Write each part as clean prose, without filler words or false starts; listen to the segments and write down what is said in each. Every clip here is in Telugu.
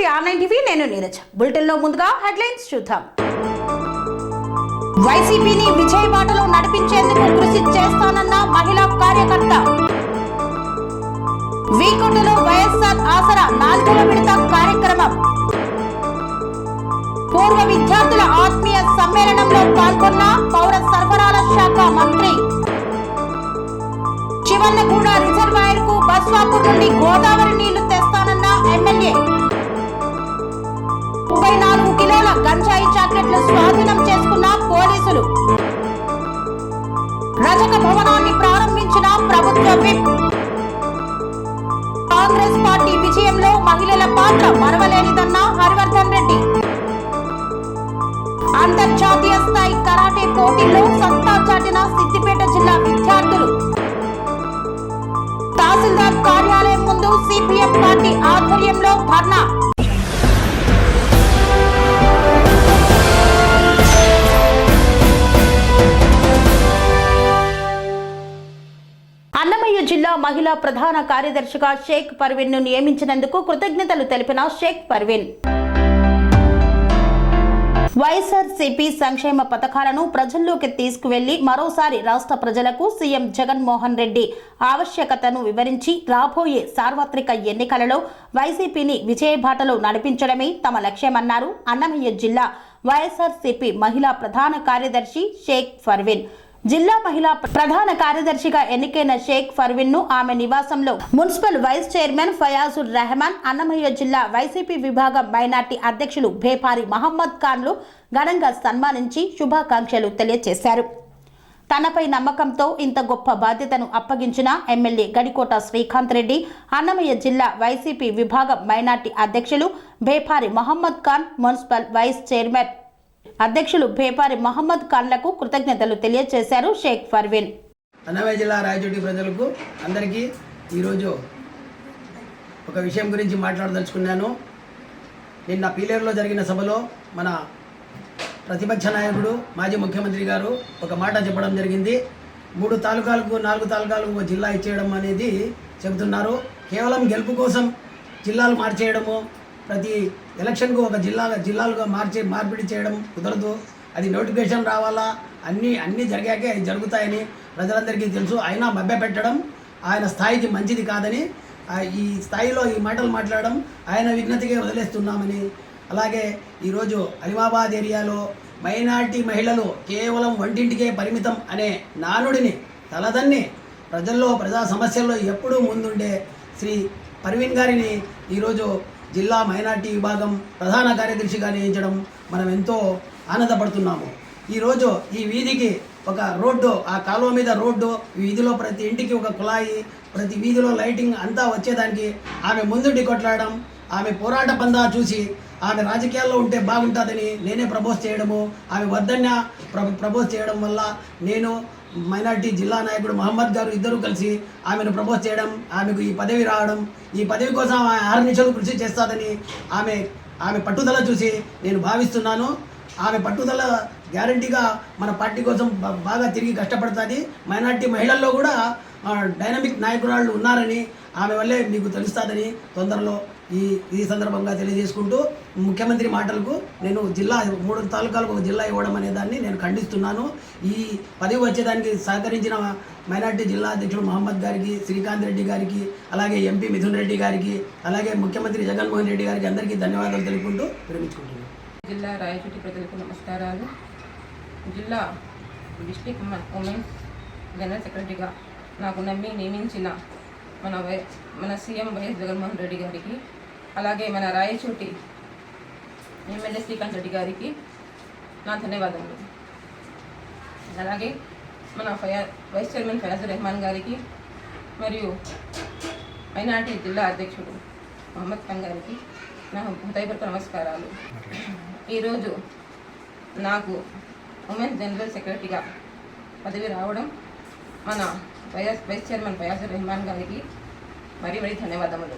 To online TV. నేను నీరజ్. బులెటిన్లో ముందుగా హెడ్లైన్స్ చూద్దాం. వైసీపీని విజయ బాటలో నడిపించేందుకు కృషి చేస్తానన్న మహిళా కార్యకర్త. వీకొండలో వైఎస్ఆర్ ఆసరా 4వ విడత కార్యక్రమం. పూర్వ విద్యార్థుల ఆత్మీయ సమ్మేళనంలో పాల్గొన్న పౌర సరఫరాల శాఖ మంత్రి. చివన్నగూడ రిజర్వాయర్ కు బస్వాపూర్ నుండి గోదావరి నీళ్లు తెస్తానన్న ఎమ్మెల్యే. 34 కిలోల గంజాయి చాక్లెట్లు స్వాధీనం చేసుకున్న పోలీసులు. రజక భవనాన్ని ప్రారంభించిన ప్రభుత్వ విప్. కాంగ్రెస్ పార్టీ విజయంలో మహిళల పాత్ర మరవలేనిదన్న హరివర్ధన్ రెడ్డి. అంతర్జాతీయ స్థాయి కరాటే పోటీల్లో సత్తా చాటిన సిద్దిపేట జిల్లా విద్యార్థులు. తహసీల్దార్ కార్యాలయం ముందు సిపిఎం పార్టీ ఆధ్వర్యంలో ధర్నా. అన్నమయ్య జిల్లా మహిళా ప్రధాన కార్యదర్శిగా షేక్ పర్వీన్ ను నియమించినందుకు కృతజ్ఞతలు తెలిపిన షేక్ పర్వీన్. వైఎస్ఆర్సీపీ సంక్షేమ పథకాలను ప్రజల్లోకి తీసుకువెళ్లి మరోసారి రాష్ట్ర ప్రజలకు సీఎం జగన్మోహన్ రెడ్డి ఆవశ్యకతను వివరించి రాబోయే సార్వత్రిక ఎన్నికలలో వైసీపీని విజయబాటలో నడిపించడమే తమ లక్ష్యమన్నారు అన్నమయ్య జిల్లా వైఎస్ఆర్సీపీ మహిళా ప్రధాన కార్యదర్శి షేక్ పర్వీన్. జిల్లా మహిళా ప్రధాన కార్యదర్శిగా ఎన్నికైన షేక్ పర్వీన్ ను ఆమె నివాసంలో municipal vice chairman Fayazur Rahman, Annamayya జిల్లా వైసీపీ విభాగం మైనార్టీ అధ్యక్షులు భేపారి మహమ్మద్ ఖాన్లు ఘనంగా సన్మానించి శుభాకాంక్షలు తెలియజేశారు. తనపై నమ్మకంతో ఇంత గొప్ప బాధ్యతను అప్పగించిన ఎమ్మెల్యే గడికోట శ్రీకాంత్ రెడ్డి, అన్నమయ్య జిల్లా వైసీపీ విభాగం మైనార్టీ అధ్యక్షులు Bhepari Mohammed Khan, municipal vice chairman అధ్యక్షులు భేపారి మహమ్మద్ ఖాన్లకు కృతజ్ఞతలు తెలియజేశారు షేక్ పర్వీన్. అన్నమయ్య జిల్లా రాయచోటి ప్రజలకు అందరికీ ఈరోజు ఒక విషయం గురించి మాట్లాడదలుచుకున్నాను. నిన్న పీలేరులో జరిగిన సభలో మన ప్రతిపక్ష నాయకుడు మాజీ ముఖ్యమంత్రి గారు ఒక మాట చెప్పడం జరిగింది. 3 తాలూకాలకు 4 తాలూకాలకు ఒక జిల్లా ఇచ్చేయడం అనేది చెబుతున్నారు. కేవలం గెలుపు కోసం జిల్లాలు మార్చేయడము, ప్రతి ఎలక్షన్కు ఒక జిల్లాలుగా మార్పిడి చేయడం కుదరదు. అది నోటిఫికేషన్ రావాలా, అన్నీ జరిగాకే అవి జరుగుతాయని ప్రజలందరికీ తెలుసు. అయినా మభ్యపెట్టడం ఆయన స్థాయికి మంచిది కాదని, ఈ స్థాయిలో ఈ మాటలు మాట్లాడడం ఆయన విజ్ఞతకే వదిలేస్తున్నామని, అలాగే ఈరోజు అలిమాబాద్ ఏరియాలో మైనార్టీ మహిళలు కేవలం వంటింటికే పరిమితం అనే నానుడిని తలదన్ని ప్రజా సమస్యల్లో ఎప్పుడూ ముందుండే శ్రీ పర్వీన్ గారిని ఈరోజు జిల్లా మైనార్టీ విభాగం ప్రధాన కార్యదర్శిగా నియమించడం మనం ఎంతో ఆనందపడుతున్నాము. ఈరోజు ఈ వీధికి ఒక రోడ్డు, ఆ కాలువ మీద రోడ్డు, వీధిలో ప్రతి ఇంటికి ఒక కుళాయి, ప్రతి వీధిలో లైటింగ్ అంతా వచ్చేదానికి ఆమె ముందుండి కొట్లాడడం, ఆమె పోరాట పందా చూసి ఆమె రాజకీయాల్లో ఉంటే బాగుంటుందని నేనే ప్రపోజ్ చేయడము, ఆమె వద్దన్న ప్రపోజ్ చేయడం వల్ల నేను మైనార్టీ జిల్లా నాయకుడు మహమ్మద్ గారు ఇద్దరు కలిసి ఆమెను ప్రపోజ్ చేయడం, ఆమెకు ఈ పదవి రావడం, ఈ పదవి కోసం ఆమె 6 నిమిషాలు కృషి చేస్తుందని ఆమె పట్టుదల చూసి నేను భావిస్తున్నాను. ఆమె పట్టుదల గ్యారంటీగా మన పార్టీ కోసం బాగా తిరిగి కష్టపడుతుంది. మైనార్టీ మహిళల్లో కూడా డైనమిక్ నాయకురాళ్ళు ఉన్నారని ఆమె వల్లే మీకు తెలుస్తుందని తొందరలో ఈ సందర్భంగా తెలియజేసుకుంటూ, ముఖ్యమంత్రి మాటలకు నేను 3 తాలూకాలకు ఒక జిల్లా ఇవ్వడం అనే దాన్ని నేను ఖండిస్తున్నాను. ఈ పదవి వచ్చేదానికి సహకరించిన మైనార్టీ జిల్లా అధ్యక్షుడు మహమ్మద్ గారికి, శ్రీకాంత్ రెడ్డి గారికి, అలాగే ఎంపీ మిథున్ రెడ్డి గారికి, అలాగే ముఖ్యమంత్రి జగన్మోహన్ రెడ్డి గారికి అందరికీ ధన్యవాదాలు తెలుపుకుంటూ విరమించుకుంటున్నాను. జిల్లా రాయచోటి ప్రజలకు నమస్కారాలు. జిల్లా డిస్ట్రిక్ట్ ఉమెన్స్ జనరల్ సెక్రటరీగా నాకు నమ్మి నియమించిన మన సీఎం వైఎస్ జగన్మోహన్ రెడ్డి గారికి, అలాగే మన రాయచోటి ఎమ్మెల్యే శ్రీకాంత్ రెడ్డి గారికి నా ధన్యవాదములు. అలాగే మన వైస్ చైర్మన్ ఫయాజుర్ రెహమాన్ గారికి, మరియు మైనార్టీ జిల్లా అధ్యక్షుడు మహమ్మద్ ఖాన్ గారికి నా హృదయపూర్వక నమస్కారాలు. ఈరోజు నాకు ఉమెన్స్ జనరల్ సెక్రటరీగా పదవి రావడం మన వైస్ చైర్మన్ ఫయాజుర్ రెహమాన్ గారికి మరీ ధన్యవాదములు.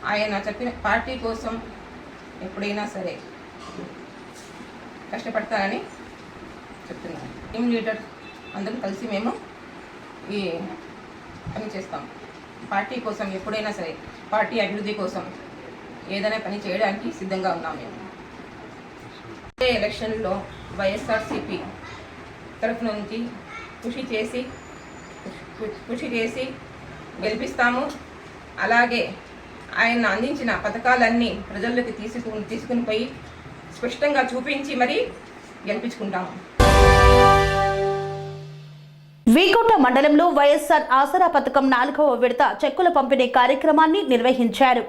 ఆయన చెప్పిన పార్టీ కోసం ఎప్పుడైనా సరే కష్టపడతానని చెప్తున్నాను. టీమ్ లీడర్ అందరూ కలిసి మేము ఈ పని చేస్తాం. పార్టీ కోసం ఎప్పుడైనా సరే, పార్టీ అభివృద్ధి కోసం ఏదైనా పని చేయడానికి సిద్ధంగా ఉన్నాం మేము. ఎలక్షన్లో వైఎస్ఆర్సీపీ తరఫు నుంచి కృషి చేసి గెలిపిస్తాము. అలాగే ఆయన అందించిన పథకాలన్నీ ప్రజల్లోకి తీసుకుని పోయి స్పష్టంగా చూపించి మరీ గెలిపించుకుంటాము. వీకోట మండలంలో వైఎస్ఆర్ ఆసరా పథకం 4వ విడత చెక్కుల పంపిణీ కార్యక్రమాన్ని నిర్వహించారు.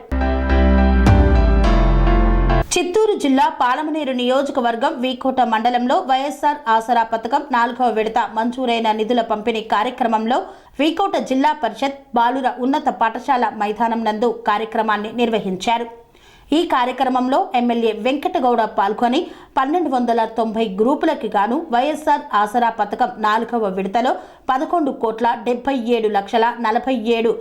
చిత్తూరు జిల్లా పాలమనేరు నియోజకవర్గం వీకోట మండలంలో వైఎస్ఆర్ ఆసరా పథకం 4వ విడత మంజూరైన నిధుల పంపిణీ కార్యక్రమంలో వీకోట జిల్లా పరిషత్ బాలుర ఉన్నత పాఠశాల మైదానం నందు కార్యక్రమాన్ని నిర్వహించారు. ఈ కార్యక్రమంలో ఎమ్మెల్యే వెంకటగౌడ పాల్గొని 1290 గ్రూపులకి గాను వైఎస్ఆర్ ఆసరా పథకం 4వ విడతలో 11,77,47,000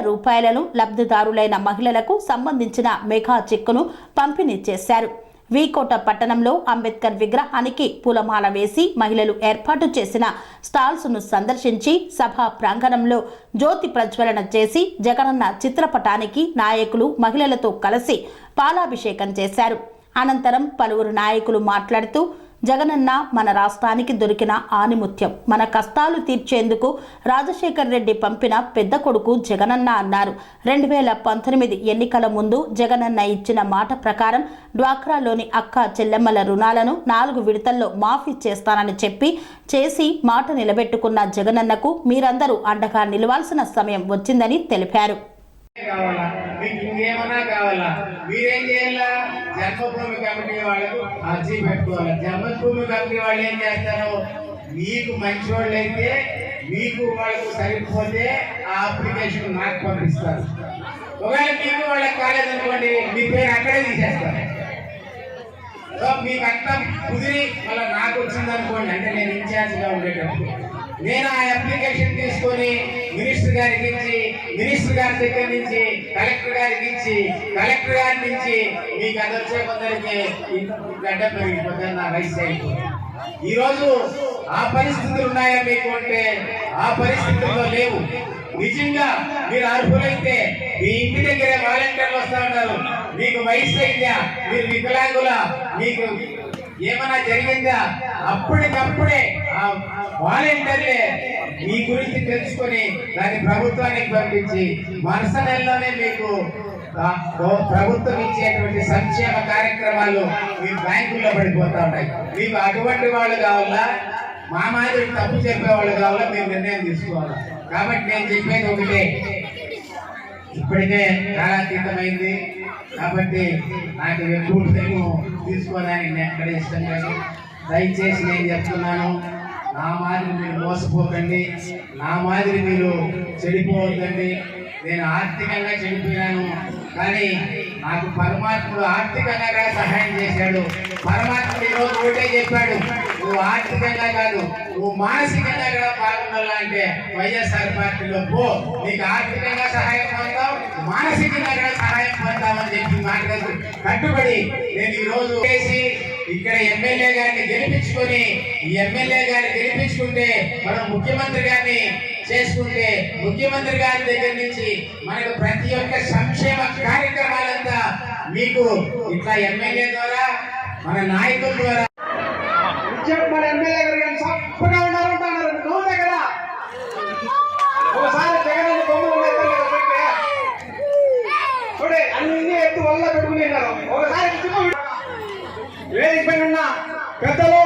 రూపాయలను లబ్ధిదారులైన మహిళలకు సంబంధించిన మెగా చెక్కును పంపిణీ చేశారు. వీకోట పట్టణంలో అంబేద్కర్ విగ్రహానికి పూలమాల వేసి మహిళలు ఏర్పాటు చేసిన స్టాల్స్ ను సందర్శించి సభా ప్రాంగణంలో జ్యోతి ప్రజ్వలన చేసి జగనన్న చిత్రపటానికి నాయకులు మహిళలతో కలిసి పాలాభిషేకం చేశారు. అనంతరం పలువురు నాయకులు మాట్లాడుతూ జగనన్న మన రాష్ట్రానికి దొరికిన ఆనిముత్యం, మన కష్టాలు తీర్చేందుకు రాజశేఖర్ రెడ్డి పంపిన పెద్ద కొడుకు జగనన్న అన్నారు. 2019 ఎన్నికల ముందు జగనన్న ఇచ్చిన మాట ప్రకారం డ్వాక్రాలోని అక్క చెల్లెమ్మల రుణాలను 4 విడతల్లో మాఫీ చేస్తానని చేసి మాట నిలబెట్టుకున్న జగనన్నకు మీరందరూ అండగా నిలవాల్సిన సమయం వచ్చిందని తెలిపారు. కావాలా మీకు ఇంకేమన్నా కావాలా మీరేం చేయాలా? జన్మభూమి కమిటీ వాళ్ళకు అర్జీ పెట్టుకోవాలి. జన్మభూమి కమిటీ వాళ్ళు ఏం చేస్తారు, మీకు మంచి వాళ్ళు అయితే మీకు వాళ్ళకు సరిపోతే ఆ అప్లికేషన్ నాకు పంపిస్తారు. ఒకవేళ మీకు వాళ్ళకి కాలేదనుకోండి మీ పేరు అక్కడే తీసేస్తారు. సో మీకు అంతా కుదిరి మళ్ళీ నాకు వచ్చింది అనుకోండి, అంటే నేను ఇన్ఛార్జ్గా ఉండేటప్పుడు నేను ఆ అప్లికేషన్ తీసుకొని మినిస్టర్ గారికి ఇచ్చి, మినిస్టర్ గారి దగ్గర నుంచి కలెక్టర్ గారికి ఇచ్చి, కలెక్టర్ గారి నుంచి మీకు అది వచ్చే కొందరికి గడ్డ పెరిగిపోతే నా వయసు అయిపోతుంది. ఈరోజు ఆ పరిస్థితులు ఉన్నాయా మీకు అంటే ఆ పరిస్థితుల్లో లేవు. నిజంగా మీరు అర్హులైతే మీ ఇంటి దగ్గరే వాలంటీర్లు వస్తా ఉన్నారు. మీకు వయసు అయిందా, మీరు వికలాంగులా, మీకు ఏమైనా జరిగిందా, అప్పటికప్పుడే ఆ వాలంటీర్లే మీ గురించి తెలుసుకొని దాన్ని ప్రభుత్వానికి పంపించి మనస నెలలోనే మీకు ప్రభుత్వం ఇచ్చేటువంటి సంక్షేమ కార్యక్రమాలు మీ బ్యాంకుల్లో పడిపోతా ఉంటాయి. మీకు అటువంటి వాళ్ళు కావాలా, మా మాదిరి తప్పు చెప్పేవాళ్ళు కావాలా, మీరు నిర్ణయం తీసుకోవాలా. కాబట్టి నేను చెప్పేది ఒకటే, ఇప్పటికే కాలాతీతమైంది కాబట్టి నాకు ఎక్కువ టైం తీసుకోవడానికి నేను ఎక్కడ ఇష్టం లేదు. దయచేసి నేను చెప్తున్నాను, నా మాదిరి మీరు మోసపోకండి, నా మాదిరి మీరు చెడిపోవద్దండి. నేను ఆర్థికంగా చెడిపోయాను, కానీ నాకు పరమాత్ముడు ఆర్థికంగా కూడా సహాయం చేశాడు. పరమాత్ముడు ఈరోజు ఒకటే చెప్పాడు, నువ్వు ఆర్థికంగా కాదు నువ్వు మానసికంగా కూడా పాల్గొనాలా అంటే వైఎస్ఆర్ పార్టీలో పో, నీకు ఆర్థికంగా సహాయం పొందావు, మానసికంగా కూడా సహాయం పొందామని చెప్పి మాట్లాడు కట్టుబడి నేను ఈరోజు చేసి ఇక్కడ ఎమ్మెల్యే గారిని గెలిపించుకొని ఈ ఎమ్మెల్యే గారిని గెలిపించుకుంటే మనం ముఖ్యమంత్రి గారిని చేసుకుంటే ముఖ్యమంత్రి గారి దగ్గర నుంచి మనకు ప్రతి ఒక్క సంక్షేమ కార్యక్రమాలంతా మీకు ఇట్లా ఎమ్మెల్యే ద్వారా మన నాయకుల ద్వారా మన ఎమ్మెల్యే గారు సప్పగా ఉన్నారంటున్నారు. అవునే కదా, ఒకసారి జగన్ బొమ్మలు చూడే అన్ని ఎత్తు వల్ల పెట్టుకున్నారు. ఒకసారి వేదిక పైన ఉన్న పెద్దలు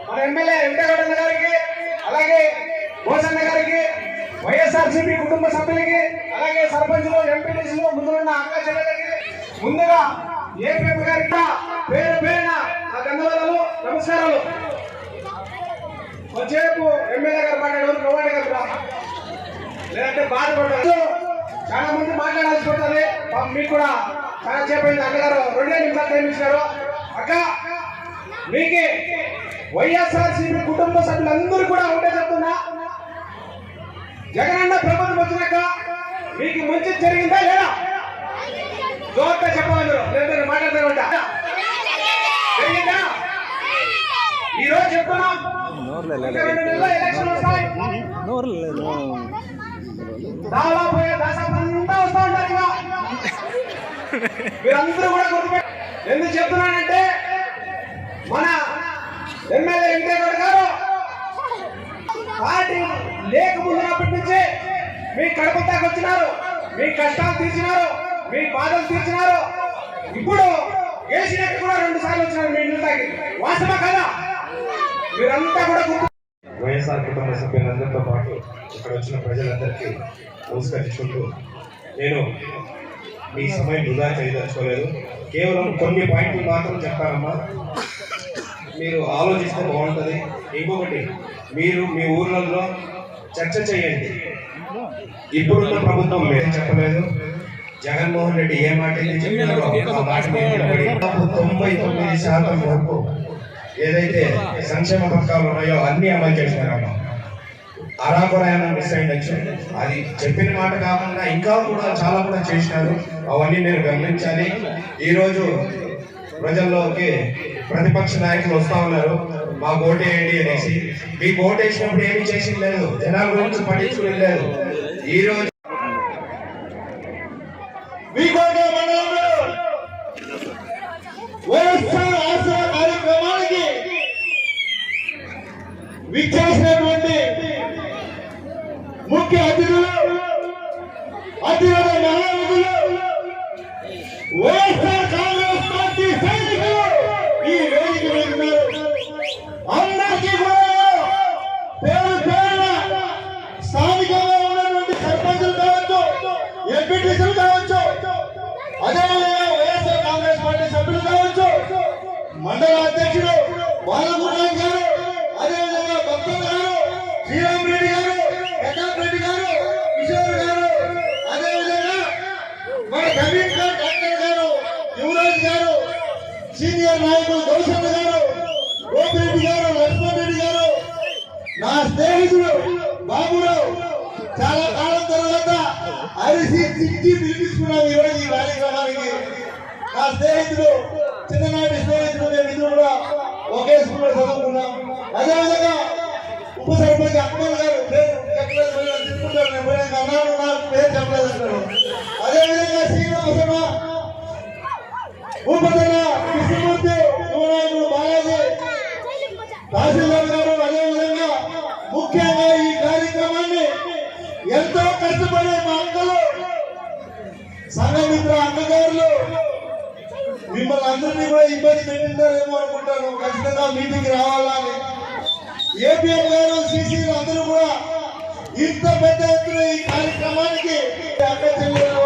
మన ఎమ్మెల్యే వెంకటగౌడ గారికి, అలాగే భోసన్న గారికి, వైఎస్ఆర్సీపీ కుటుంబ సభ్యులకి, అలాగే సర్పంచులు, ఎంపీటీసీలు, ముందున్న అక్క చెల్లెలకి, ముందుగా ఏపీ గారికి పేరు పేరున నా ధన్యవాదాలు, నమస్కారాలు. వచ్చేపు ఎమ్మెల్యే గారు మాట్లాడేవారు గౌరవ గారు లేదంటే బాధపడ్డారు. చాలా మంది మాట్లాడాల్సి ఉంటుంది. మీకు కూడా చాలా చేపైంది. అక్కగారు 2 నిమిషాలు టైం ఇచ్చారు. అక్క మీకే వైఎస్ఆర్సీపీ కుటుంబ సభ్యులందరూ కూడా ఒకటే చెప్తున్నా, జగనన్న ప్రభుత్వం వచ్చినాక మీకు మంచి జరిగిందా లేదా? జోరుగా చెప్పాలి మీరు, లేదంటే మాట్లాడుతూ ఉంటా. జరిగిందా? ఈ రోజు చెప్తున్నాం, 2 నెలల్లో ఎలక్షన్ వస్తాయి. దాదాపు దశాబ్దంతా వస్తూ ఉంటారు. మీరందరూ కూడా గుర్తుపెట్టు. ఎందుకు చెప్తున్నానంటే మన ఎమ్మెల్యే వెంకయ్య గారు పార్టీ లేకముందున్నప్పటి నుంచే మీ కడప దాకా వచ్చినారు, మీ కష్టాలు తీర్చినారు, మీ బాధలు తీర్చినారు. ఇప్పుడు వేసినట్టు కూడా 2 సార్లు వచ్చినారు మీ ఇల్లు తాగి. వాస్తవా కదా? మీరంతా కూడా వైఎస్ఆర్ కుటుంబ సభ్యులందరితో పాటు ఇక్కడ వచ్చిన ప్రజలందరికీ నమస్కరించుకుంటూ నేను మీ సమయం వృధా చేయదలుచుకోలేదు. కేవలం కొన్ని పాయింట్లు మాత్రం చెప్తానమ్మా, మీరు ఆలోచిస్తే బాగుంటుంది. ఇంకొకటి, మీరు మీ ఊర్లలో చర్చ చేయండి. ఇప్పుడున్న ప్రభుత్వం మేము చెప్పలేదు, జగన్మోహన్ రెడ్డి ఏ మాట చెప్పినారో ఆ మాట 99% వరకు ఏదైతే సంక్షేమ పథకాలు ఉన్నాయో అన్ని అమలు చేసినారమ్మా. అరాకొరాయన మిస్ అయిండొచ్చు, అది చెప్పిన మాట కాకుండా ఇంకా కూడా చాలా కూడా చేసినారు. అవన్నీ మీరు గమనించాలి. ఈరోజు ప్రజల్లోకి ప్రతిపక్ష నాయకులు వస్తా ఉన్నారు, మాకు ఓటేయండి అనేసి. మీకు ఓటేసినప్పుడు ఏమి చేసింది లేదు, జనాల గురించి పట్టించుకుని లేదు. ఈరోజు వైఎస్ఆర్ ఆసరా కార్యక్రమానికి విచ్చేసినటువంటి ముఖ్య అతిథులు, అతిథుల మహానుభులు, వైఎస్ఆర్ కాంగ్రెస్ పార్టీ సైనికులు ఈ వేదిక మీద ఉన్నారు. అందరికీ కూడా పేరు పేరున స్థానికంగా ఉన్నటువంటి సర్పంచులు కావచ్చు, ఎంపీటీసీలు కావచ్చు, అదేవిధంగా వైఎస్ఆర్ కాంగ్రెస్ పార్టీ సభ్యులు కావచ్చు, మండల అధ్యక్షుడు బాలగురునాథ్ గారు, అదేవిధంగా భక్తులు గారు, శ్రీరామ్ రెడ్డి గారు, ప్రతాప్ రెడ్డి గారు, కిషోర్ గారు, అదేవిధంగా మన కబీర్ ఖాన్ డాక్టర్ గారు, యువరాజ్ గారు, సీనియర్ నాయకులు గౌసన్న గారు, గోపిరెడ్డి గారు, లక్ష్మణ్ రెడ్డి గారు, నా స్నేహితుడు బాబురావు, చాలా కాలం తర్వాత అరిసి చిట్టి పిలిపించుకున్నాం ఈరోజు ఈ కార్యక్రమానికి. నా స్నేహితుడు, చిన్ననాటి స్నేహితుడు, మేము ఇద్దరు కూడా ఒకే స్కూల్లో చదువుకున్నాం. అదేవిధంగా ఉప సర్పంచ్ అక్బర్ గారు, పేరు చెప్పలేదు, చెప్పుకుంటారు, నేను పోయాక అన్నాడు, నాకు పేరు చెప్పలేదు అంటారు. అదేవిధంగా శ్రీనివాసమ్మ, భూపతన్న, కృష్ణమూర్తి, యువనాయకుడు బాలాజీ, తహసీల్దార్ గారు, అదేవిధంగా ముఖ్యంగా ఈ కార్యక్రమాన్ని ఎంతో కష్టపడే మా అక్కలు, సంఘమిత్ర అన్నగారులు, మిమ్మల్ని అందరినీ కూడా ఇబ్బంది పెట్టింటారేమో అనుకుంటాను. ఖచ్చితంగా మీటింగ్ రావాలని ఏపీఎం గారు, సీసీలు అందరూ కూడా ఇంత పెద్ద ఎత్తున ఈ కార్యక్రమానికి అక్క చెల్లెలు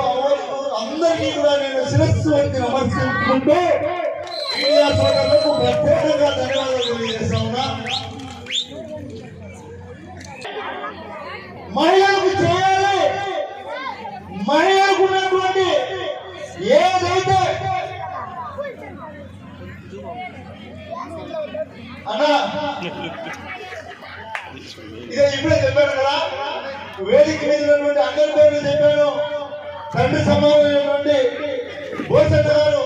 అందరికీ కూడా నేను శిరస్సు వంటి నమస్కరించుకుంటూ మీడియా సోదరులకు ప్రత్యేకంగా ధన్యవాదాలు తెలియజేస్తా ఉన్నా. మహిళలకు చేయాలి, మహిళలకు ఉన్నటువంటి ఏదైతే అన్నా ఇదే ఇప్పుడే చెప్పాను కదా, వేదిక మీద ఉన్నటువంటి అందరి పేర్లు చెప్పాను. తండ్రి సమానమైనటువంటి భూషణ్ గారు.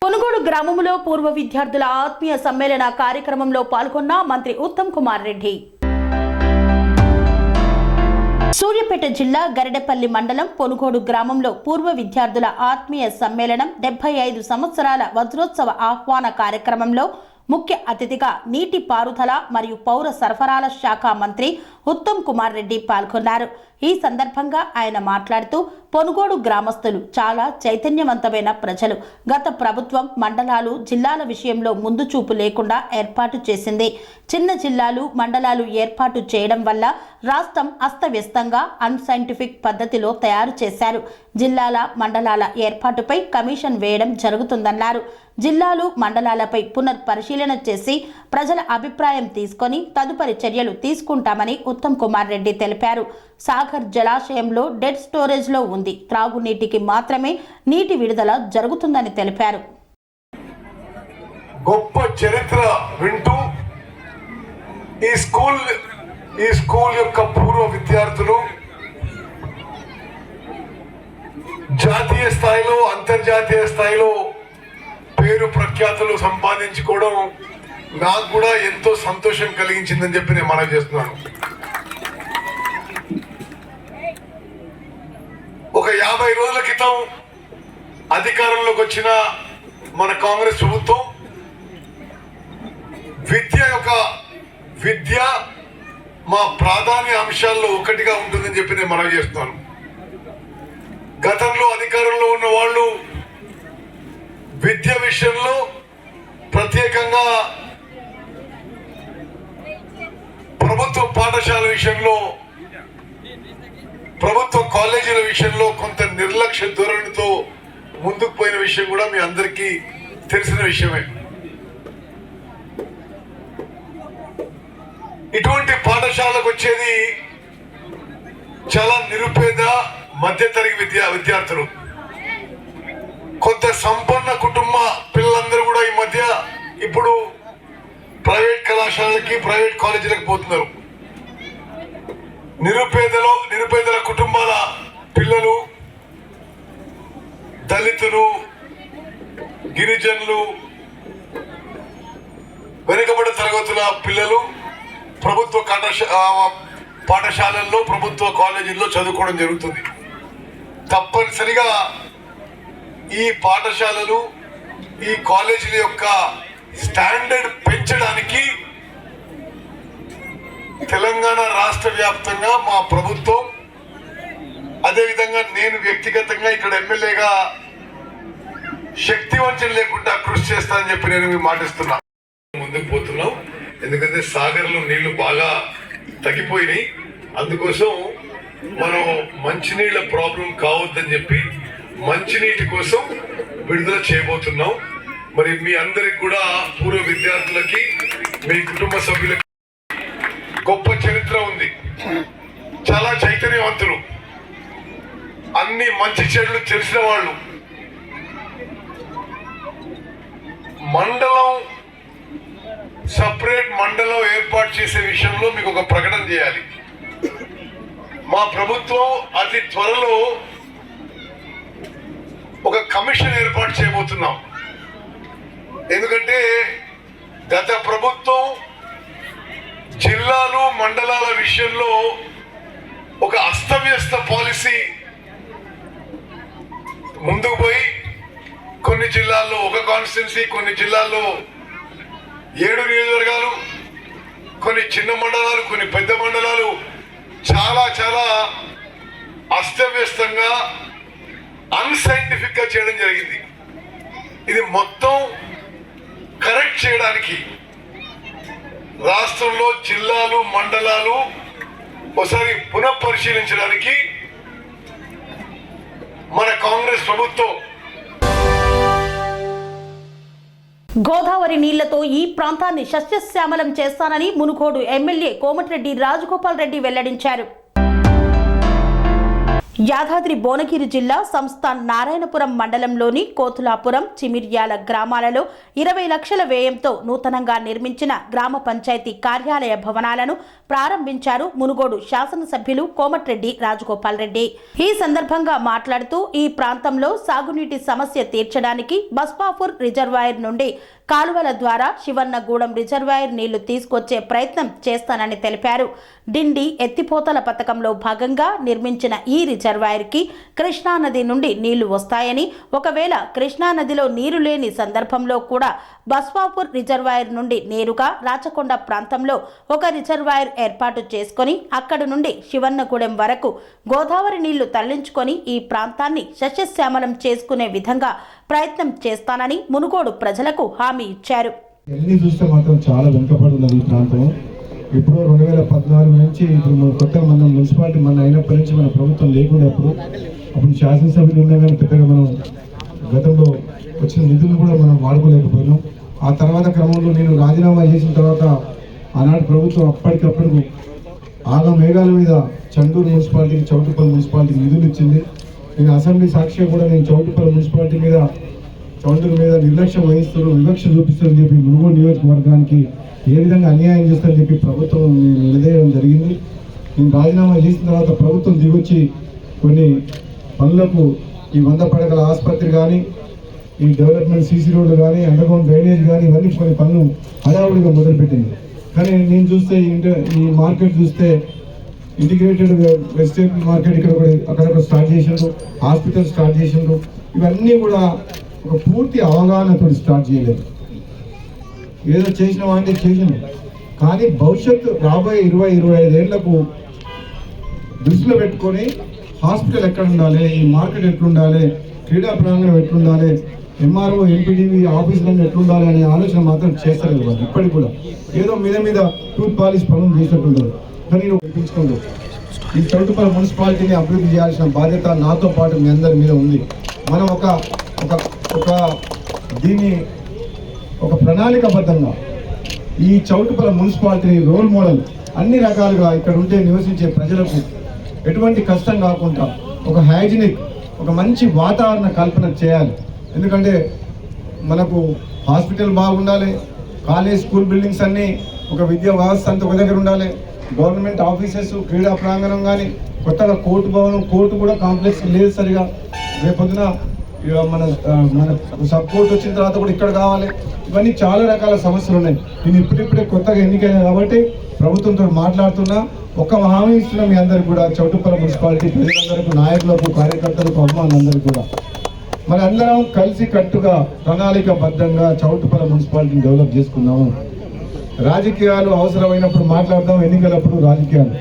కొనుగోడు గ్రామంలో పూర్వ విద్యార్థుల ఆత్మీయ సమ్మేళన కార్యక్రమంలో పాల్గొన్న మంత్రి ఉత్తమ్ కుమార్ రెడ్డి. సూర్యాపేట జిల్లా గరిడపల్లి మండలం పొనుగోడు గ్రామంలో పూర్వ విద్యార్థుల ఆత్మీయ సమ్మేళనం 75 సంవత్సరాల వజ్రోత్సవ ఆహ్వాన కార్యక్రమంలో ముఖ్య అతిథిగా నీటి పారుదల మరియు పౌర సరఫరాల శాఖ మంత్రి ఉత్తమ్ కుమార్ రెడ్డి పాల్గొన్నారు. ఈ సందర్భంగా ఆయన మాట్లాడుతూ పొనుగోడు గ్రామస్తులు చాలా చైతన్యవంతమైన ప్రజలు. గత ప్రభుత్వం మండలాలు, జిల్లాల విషయంలో ముందు చూపు లేకుండా ఏర్పాటు చేసింది. చిన్న జిల్లాలు, మండలాలు ఏర్పాటు చేయడం వల్ల రాష్ట్రం అస్తవ్యస్తంగా అన్సైంటిఫిక్ పద్ధతిలో తయారు చేశారు. జిల్లాల, మండలాల ఏర్పాటుపై కమిషన్ వేయడం జరుగుతుందన్నారు. జిల్లాలు, మండలాలపై పునర్పరిశీలన చేసి ప్రజల అభిప్రాయం తీసుకొని తదుపరి చర్యలు తీసుకుంటామని ఉత్తమ్ కుమార్ రెడ్డి తెలిపారు. సాగర్ జలాశయంలో డెడ్ స్టోరేజ్లో ఉంది. త్రాగునీటికి మాత్రమే నీటి విడుదల జరుగుతుందని తెలిపారు. గొప్ప చరిత్ర వింటూ ఈ స్కూల్ యొక్క పూర్వ విద్యార్థులు జాతీయ స్థాయిలో, అంతర్జాతీయ స్థాయిలో పేరు ప్రఖ్యాతులు సంపాదించుకోవడం నాకు కూడా ఎంతో సంతోషం కలిగించిందని చెప్పి నేను మనవి చేస్తున్నాను. ఒక 50 రోజుల క్రితం అధికారంలోకి వచ్చిన మన కాంగ్రెస్ ప్రభుత్వం విద్య మా ప్రాధాన్య అంశాల్లో ఒకటిగా ఉంటుందని చెప్పి నేను మనవి చేస్తున్నాను. గతంలో అధికారంలో ఉన్న వాళ్ళు విద్య విషయంలో ప్రత్యేకంగా ప్రభుత్వ పాఠశాల విషయంలో, ప్రభుత్వ కాలేజీల విషయంలో కొంత నిర్లక్ష్య ధోరణితో ముందుకు పోయిన విషయం కూడా మీ అందరికీ తెలిసిన విషయమే. ఇటువంటి పాఠశాలకు వచ్చేది చాలా నిరుపేద మధ్యతరగతి విద్యార్థులు. కొంత సంపన్న కుటుంబ పిల్లలందరూ కూడా ఈ మధ్య ఇప్పుడు ప్రైవేట్ కళాశాలకి, ప్రైవేట్ కాలేజీలకు పోతున్నారు. నిరుపేదల కుటుంబాల పిల్లలు, దళితులు, గిరిజనులు, వెనుకబడిన తరగతుల పిల్లలు ప్రభుత్వ పాఠశాలల్లో, ప్రభుత్వ కాలేజీల్లో చదువుకోవడం జరుగుతుంది. తప్పనిసరిగా ఈ పాఠశాలలు, ఈ కాలేజీల యొక్క స్టాండర్డ్ పెంచడానికి తెలంగాణ రాష్ట్ర వ్యాప్తంగా మా ప్రభుత్వం, అదేవిధంగా నేను వ్యక్తిగతంగా ఇక్కడ ఎమ్మెల్యేగా శక్తి వంచన లేకుండా కృషి చేస్తానని చెప్పి నేను మీకు మాటిస్తున్నా. ముందుకు పోతున్నాం, ఎందుకంటే సాగర్లో నీళ్లు బాగా తగ్గిపోయినాయి. అందుకోసం మనం మంచినీళ్ళ ప్రాబ్లం కావద్దని చెప్పి మంచినీటి కోసం విడుదల చేయబోతున్నాం. మరి మీ అందరికి కూడా, పూర్వ విద్యార్థులకి, మీ కుటుంబ సభ్యులకి గొప్ప చరిత్ర ఉంది. చాలా చైతన్యవంతులు, అన్ని మంచి చెడులు తెలిసిన వాళ్ళు. మండలం, సపరేట్ మండలం ఏర్పాటు చేసే విషయంలో మీకు ఒక ప్రకటన చేయాలి. మా ప్రభుత్వం అతి త్వరలో ఒక కమిషన్ ఏర్పాటు చేయబోతున్నాం. ఎందుకంటే గత ప్రభుత్వం జిల్లాలు, మండలాల విషయంలో ఒక అస్తవ్యస్త పాలసీ ముందుకు పోయి కొన్ని జిల్లాల్లో ఒక కాన్స్టిట్యున్సీ, కొన్ని జిల్లాల్లో 7 నియోజకవర్గాలు, కొన్ని చిన్న మండలాలు, కొన్ని పెద్ద మండలాలు చాలా చాలా అస్తవ్యస్తంగా, అన్సైంటిఫిక్ గా చేయడం జరిగింది. ఇది మొత్తం కరెక్ట్ చేయడానికి రాష్ట్రంలో జిల్లాలు, మండలాలు ఒకసారి పునఃపరిశీలించడానికి మన కాంగ్రెస్ ప్రభుత్వం గోదావరి నీళ్లతో ఈ ప్రాంతాన్ని సస్యశ్యామలం చేస్తానని మునుగోడు ఎమ్మెల్యే కోమటిరెడ్డి రాజగోపాల్ రెడ్డి వెల్లడించారు. యాదాద్రి భువనగిరి జిల్లా సంస్థాన్ నారాయణపురం మండలంలోని కోతులాపురం, చిమిర్యాల గ్రామాలలో 20 లక్షల వ్యయంతో నూతనంగా నిర్మించిన గ్రామ పంచాయతీ కార్యాలయ భవనాలను ప్రారంభించారు మునుగోడు శాసనసభ్యులు కోమటిరెడ్డి రాజగోపాల్ రెడ్డి. ఈ సందర్భంగా మాట్లాడుతూ ఈ ప్రాంతంలో సాగునీటి సమస్య తీర్చడానికి బస్వాపూర్ రిజర్వాయర్ నుండి కాలువల ద్వారా శివన్నగూడెం రిజర్వాయర్ నీళ్లు తీసుకొచ్చే ప్రయత్నం చేస్తానని తెలిపారు. డిండి ఎత్తిపోతల పథకంలో భాగంగా నిర్మించిన ఈ రిజర్వాయర్కి కృష్ణానది నుండి నీళ్లు వస్తాయని, ఒకవేళ కృష్ణానదిలో నీరు లేని సందర్భంలో కూడా బస్వాపూర్ రిజర్వాయర్ నుండి నేరుగా రాచకొండ ప్రాంతంలో ఒక రిజర్వాయర్ ఏర్పాటు చేసుకొని అక్కడి నుండి శివన్నగూడెం వరకు గోదావరి నీళ్లు తరలించుకొని ఈ ప్రాంతాన్ని సస్యశ్యామలం చేసుకునే విధంగా ప్రయత్నం చేస్తానని మునుగోడు ప్రజలకు హామీ ఇచ్చారు. ఎన్ని చూస్తే మాత్రం చాలా వెనుకబడున్నది ఈ ప్రాంతం. ఇప్పుడు 2014 నుంచి ఇప్పుడు కొత్త మన మున్సిపాలిటీ అయినప్పటి నుంచి మన ప్రభుత్వం లేకున్నప్పుడు అప్పుడు శాసనసభ్యులు ఉన్నా కానీ పెద్దగా మనం గతంలో వచ్చిన నిధులు కూడా మనం వాడుకోలేకపోయినాం. ఆ తర్వాత క్రమంలో నేను రాజీనామా చేసిన తర్వాత ఆనాడు ప్రభుత్వం అప్పటికప్పుడు మేఘాల మీద చండూరు మున్సిపాలిటీకి, చౌటుపల్లి మున్సిపాలిటీకి నిధులు ఇచ్చింది. నేను అసెంబ్లీ సాక్షిగా కూడా నేను చౌటుపల్లి మున్సిపాలిటీ మీద, చౌటూరు మీద నిర్లక్ష్యం వహిస్తారు, వివక్ష చూపిస్తారని చెప్పి మునుగోడు నియోజకవర్గానికి ఏ విధంగా అన్యాయం చేస్తారని చెప్పి ప్రభుత్వం నిలదీయడం జరిగింది. నేను రాజీనామా చేసిన తర్వాత ప్రభుత్వం దిగొచ్చి కొన్ని పనులకు ఈ 100 పడకల ఆసుపత్రి కానీ, ఈ డెవలప్మెంట్ సీసీ రోడ్లు కానీ, అండర్గ్రౌండ్ డ్రైనేజ్ కానీ ఇవన్నీ కొన్ని పనులు హడావుడిగా మొదలుపెట్టింది. కానీ నేను చూస్తే ఈ మార్కెట్ చూస్తే ఇంటిగ్రేటెడ్ వెజిటేబుల్ మార్కెట్ ఇక్కడ అక్కడక్కడ స్టార్ట్ చేసిండ్రు, హాస్పిటల్ స్టార్ట్ చేసిండ్రు. ఇవన్నీ కూడా ఒక పూర్తి అవగాహనతో స్టార్ట్ చేయలేదు. ఏదో చేసిన వాటి చేసిండ్రు, కానీ భవిష్యత్తు రాబోయే 20-25 ఏళ్లకు దృష్టిలో పెట్టుకొని హాస్పిటల్ ఎక్కడ ఉండాలి, ఈ మార్కెట్ ఎట్లుండాలి, క్రీడా ప్రాంగణం ఎట్లుండాలి, ఎంఆర్ఓ ఎంపీడీవీ ఆఫీసులన్నీ ఎట్లుండాలి అనే ఆలోచన మాత్రం చేస్తలేదు వాళ్ళు. ఇప్పటికి కూడా ఏదో మీద టూత్ పాలిష్ పనులు చేసినట్టుంటారు. కానీ ఉపయోగించుకోండి. ఈ చౌటుపల్లి మున్సిపాలిటీని అభివృద్ధి చేయాల్సిన బాధ్యత నాతో పాటు మీ అందరి మీద ఉంది. మనం దీన్ని ఒక ప్రణాళికాబద్ధంగా ఈ చౌటుపల్లి మున్సిపాలిటీని రోల్ మోడల్ అన్ని రకాలుగా ఇక్కడ ఉంటే నివసించే ప్రజలకు ఎటువంటి కష్టం కాకుండా ఒక హైజీనిక్, ఒక మంచి వాతావరణ కల్పన చేయాలి. ఎందుకంటే మనకు హాస్పిటల్ బాగుండాలి, కాలేజ్ స్కూల్ బిల్డింగ్స్ అన్నీ, ఒక విద్యా వ్యవస్థ అంతా ఒక దగ్గర ఉండాలి, గవర్నమెంట్ ఆఫీసెస్, క్రీడా ప్రాంగణం కానీ, కొత్తగా కోర్టు భవనం, కోర్టు కూడా కాంప్లెక్స్ లేదు సరిగా. రేపొద్దున మన సబ్ కోర్టు వచ్చిన తర్వాత కూడా ఇక్కడ కావాలి. ఇవన్నీ చాలా రకాల సమస్యలు ఉన్నాయి. నేను ఇప్పుడిప్పుడే కొత్తగా ఎన్నికైనా కాబట్టి ప్రభుత్వంతో మాట్లాడుతున్నా. ఒక హామీ ఇస్తున్నా మీ అందరికి కూడా, చౌటుపల్లి మున్సిపాలిటీ ప్రజలందరికీ, నాయకులకు, కార్యకర్తలకు, అభిమానులందరికీ కూడా మరి అందరం కలిసి కట్టుగా ప్రణాళికబద్ధంగా చౌటుపల్లి మున్సిపాలిటీని డెవలప్ చేసుకున్నాము. రాజకీయాలు అవసరమైనప్పుడు మాట్లాడదాం, ఎన్నికలప్పుడు రాజకీయాలు.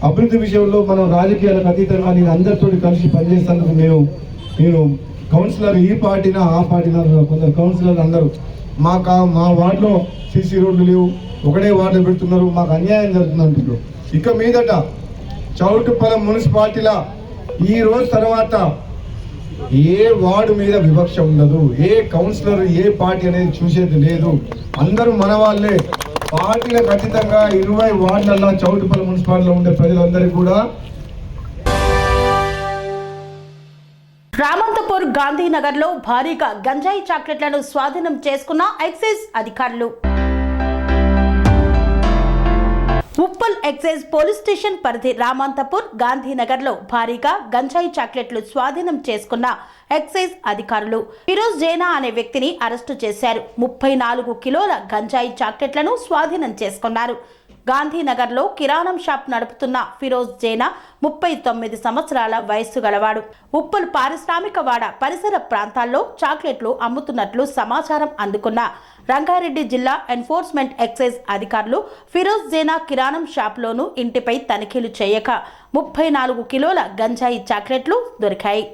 అభివృద్ధి విషయంలో మనం రాజకీయాలకు అతీతంగా నేను అందరితో కలిసి పనిచేసేందుకు నేను కౌన్సిలర్, ఈ పార్టీనా ఆ పార్టీనా, కొందరు కౌన్సిలర్ అందరూ మా వార్డులో సీసీ రోడ్లు లేవు, ఒకటే వార్డులో పెడుతున్నారు, మాకు అన్యాయం జరుగుతుంది అంటున్నారు. ఇక మీదట చౌటుపల్లి మున్సిపాలిటీలో ఈ రోజు తర్వాత ఏ వార్డు మీద వివక్ష ఉండదు. ఏ కౌన్సిలర్ ఏ పార్టీ అనేది చూసేది లేదు. అందరూ మన వాళ్ళే. పార్టీలకు అతీతంగా 20 వార్డులలో చౌటుపల్లి మున్సిపాలిటీలో ఉండే ప్రజలందరికీ కూడా. రామంతపూర్ గాంధీనగర్లో భారీగా గంజాయి చాక్లెట్లను స్వాధీనం చేసుకున్న ఎక్సైజ్ అధికారులు. ఉప్పల్ ఎక్సైజ్ పోలీస్ స్టేషన్ పరిధి రామంతపూర్ గాంధీనగర్లో భారీగా గంజాయి చాక్లెట్లు స్వాధీనం చేసుకున్న ఎక్సైజ్ అధికారులు ఫిరోజ్ జైనా అనే వ్యక్తిని అరెస్టు చేశారు. 34 కిలోల గంజాయి చాక్లెట్లను స్వాధీనం చేసుకున్నారు. గాంధీనగర్లో కిరాణం షాప్ నడుపుతున్న ఫిరోజ్ జైనా 39 సంవత్సరాల వయస్సు గలవాడు. ఉప్పల్ పారిశ్రామికవాడ పరిసర ప్రాంతాల్లో చాక్లెట్లు అమ్ముతున్నట్లు సమాచారం అందుకున్న రంగారెడ్డి జిల్లా ఎన్ఫోర్స్మెంట్ ఎక్సైజ్ అధికారులు ఫిరోజ్ జైనా కిరాణం షాప్లోనూ ఇంటిపై తనిఖీలు చేయక 34 కిలోల గంజాయి చాక్లెట్లు దొరికాయి.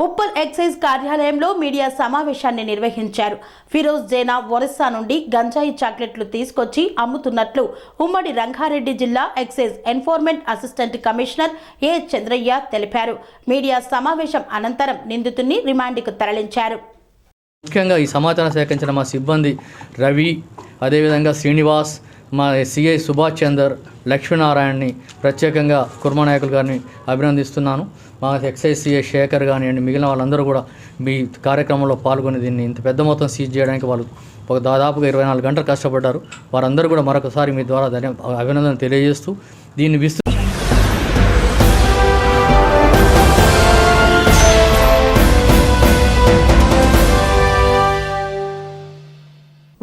ఉప్పల్ ఎక్సైజ్ కార్యాలయంలో మీడియా సమావేశాన్ని నిర్వహించారు. ఫిరోజ్ జైనా ఒరిస్సా నుండి గంజాయి చాక్లెట్లు తీసుకొచ్చి అమ్ముతున్నట్లు ఉమ్మడి రంగారెడ్డి జిల్లా ఎక్సైజ్ ఎన్ఫోర్స్మెంట్ అసిస్టెంట్ కమిషనర్ ఏ చంద్రయ్య తెలిపారు. మీడియా సమావేశం అనంతరం నిందితుడిని రిమాండ్కు తరలించారు. ముఖ్యంగా ఈ సమాచారం సేకరించిన మా సిబ్బంది రవి, అదేవిధంగా శ్రీనివాస్, మా సిఐ సుభాష్ చందర్, లక్ష్మీనారాయణని ప్రత్యేకంగా కుర్మా నాయకులు గారిని అభినందిస్తున్నాను. మా ఎక్సైజ్ సిఐ శేఖర్ కానివ్వండి, మిగిలిన వాళ్ళందరూ కూడా మీ కార్యక్రమంలో పాల్గొని దీన్ని ఇంత పెద్ద మొత్తం సీజ్ చేయడానికి వాళ్ళు దాదాపుగా 24 గంటలు కష్టపడ్డారు. వారందరూ కూడా మరొకసారి మీ ద్వారా అభినందన తెలియజేస్తూ దీన్ని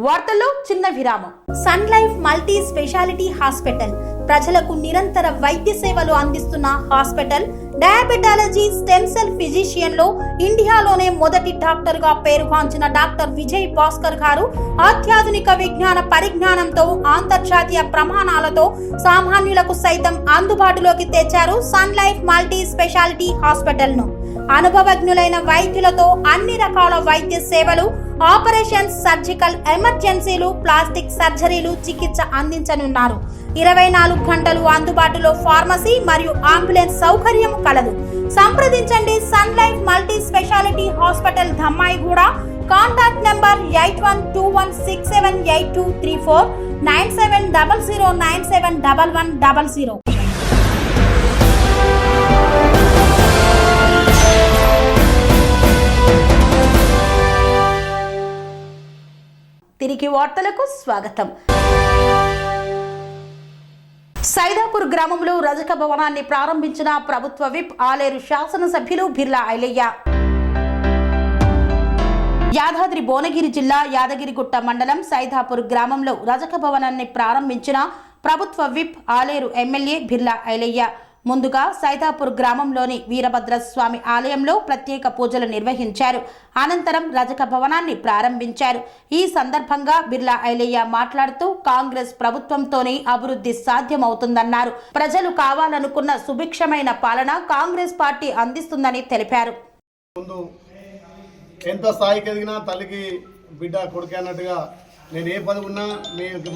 వార్తల్లో చిన్న విరామం. Sun Life multi speciality hospital ప్రజలకు నిరంతర వైద్య సేవలు అందిస్తున్న hospital. Diabetology, stem cell physician లో ఇండియాలోనే మొదటి డాక్టర్ గా పేరుగాంచిన డాక్టర్ విజయ్ భాస్కర్ గారు అత్యాధునిక విజ్ఞాన పరిజ్ఞానంతో అంతర్జాతీయ ప్రమాణాలతో సామాన్యులకు సైతం అందుబాటులోకి తెచ్చారు Sun Life multi speciality hospital ను. అనుభవజ్ఞులైన వైద్యులతో అన్ని రకాల వైద్య సేవలు, ఆపరేషన్స్, సర్జికల్ ఎమర్జెన్సీలు, ప్లాస్టిక్ సర్జరీలు, చికిత్స అందించనున్నారు. 24 గంటలు అందుబాటులో ఫార్మసీ మరియు అంబులెన్స్ సౌకర్యం కలదు. సంప్రదించండి Sun Life multi speciality hospital, Dammaiguda. Contact number 8121678234, 9700971100. తిరిగి వార్తలకు స్వాగతం. సైదాపూర్ గ్రామంలో రజక భవనాన్ని ప్రారంభించిన ప్రభుత్వ విప్ ఆలేరు శాసనసభ్యులు బిర్లా ఐలయ్య. యాదాద్రి భువనగిరి జిల్లా యాదగిరిగుట్ట మండలం సైదాపూర్ గ్రామంలో రజక భవనాన్ని ప్రారంభించిన ప్రభుత్వ విప్ ఆలేరు ఎమ్మెల్యే బిర్లా ఐలయ్య. ముందుగా సైదాపూర్ గ్రామంలోని వీరభద్రస్వామి ఆలయంలో ప్రత్యేక పూజలు నిర్వహించారు. అనంతరం రజక భవనాన్ని ప్రారంభించారు. ఈ సందర్భంగా బిర్లా ఐలయ్య మాట్లాడుతూ కాంగ్రెస్ ప్రభుత్వంతోనే అభివృద్ధి సాధ్యమవుతుందన్నారు. ప్రజలు కావాలనుకున్న సుభిక్షమైన పాలన కాంగ్రెస్ పార్టీ అందిస్తుందని తెలిపారు. ముందు ఎంత స్థాయికి ఎదిగినా తల్లికి బిడ్డ కొడుకు అన్నట్టుగా నేను ఏ పదవి ఉన్నా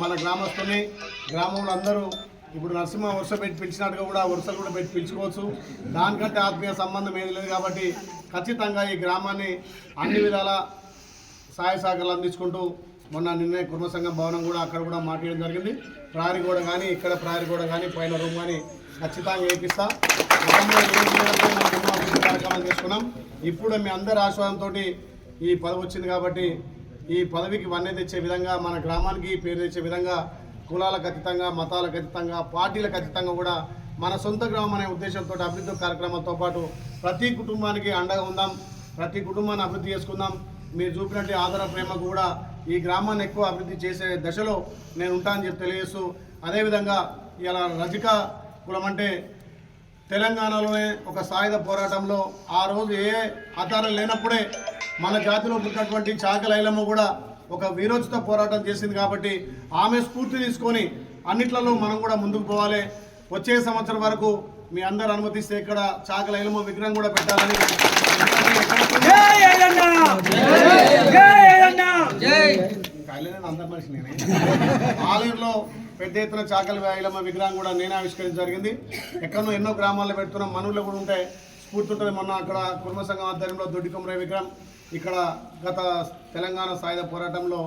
మన గ్రామస్తుని గ్రామంలో అందరూ ఇప్పుడు నరసింహ వరుస పెట్టి పిలిచినట్టుగా కూడా వరుసలు కూడా పెట్టి పిలుచుకోవచ్చు. దానికంటే ఆత్మీయ సంబంధం ఏది లేదు కాబట్టి ఖచ్చితంగా ఈ గ్రామాన్ని అన్ని విధాల సహాయ సహకారాలు అందించుకుంటూ నిన్నే కుర్మ సంఘం భవనం కూడా అక్కడ కూడా మాట్లాడడం జరిగింది. ప్రహరీ గోడ కానీ ఇక్కడ ప్రహరీ గోడ కానీ పైన రూమ్ కానీ ఖచ్చితంగా ఏపిస్తా. కార్యక్రమం చేసుకున్నాం. ఇప్పుడు మీ అందరి ఆశీర్వాదంతో ఈ పదవి వచ్చింది కాబట్టి ఈ పదవికి వన్నె తెచ్చే విధంగా మన గ్రామానికి పేరు తెచ్చే విధంగా కులాలకు అతీతంగా మతాలకు అతీతంగా పార్టీలకు అతీతంగా కూడా మన సొంత గ్రామం అనే ఉద్దేశంతో అభివృద్ధి కార్యక్రమాలతో పాటు ప్రతి కుటుంబానికి అండగా ఉందాం, ప్రతి కుటుంబాన్ని అభివృద్ధి చేసుకుందాం. మీరు చూపినట్టు ఆదర ప్రేమకు కూడా ఈ గ్రామాన్ని ఎక్కువ అభివృద్ధి చేసే దశలో నేను ఉంటానని చెప్పి తెలియజేస్తూ, అదేవిధంగా ఇలా రజక కులం అంటే తెలంగాణలోనే ఒక సాయుధ పోరాటంలో ఆ రోజు ఏ ఆధారం లేనప్పుడే మన జాతిలో పుట్టినటువంటి చాకలి ఐలమ్మ కూడా ఒక వీరోచిత పోరాటం చేసింది కాబట్టి ఆమె స్ఫూర్తి తీసుకొని అన్నిట్లలో మనం కూడా ముందుకు పోవాలి. వచ్చే సంవత్సరం వరకు మీ అందరు అనుమతిస్తే ఇక్కడ చాకలి ఐలమ్మ విగ్రహం కూడా పెట్టాలని అందరి మనిషి నేనే ఆలయంలో పెద్ద ఎత్తున చాకలి ఐలమ్మ విగ్రహం కూడా నేనే ఆవిష్కరించడం జరిగింది. ఎక్కడో ఎన్నో గ్రామాల్లో పెడుతున్నాం, మనూర్లో కూడా ఉంటే స్ఫూర్తి ఉంటుంది. మొన్న అక్కడ కుర్మ సంఘం ఆధ్వర్యంలో దొడ్డికొమరయ్య విగ్రహం, ఇక్కడ గత తెలంగాణ సాయుధ పోరాటంలో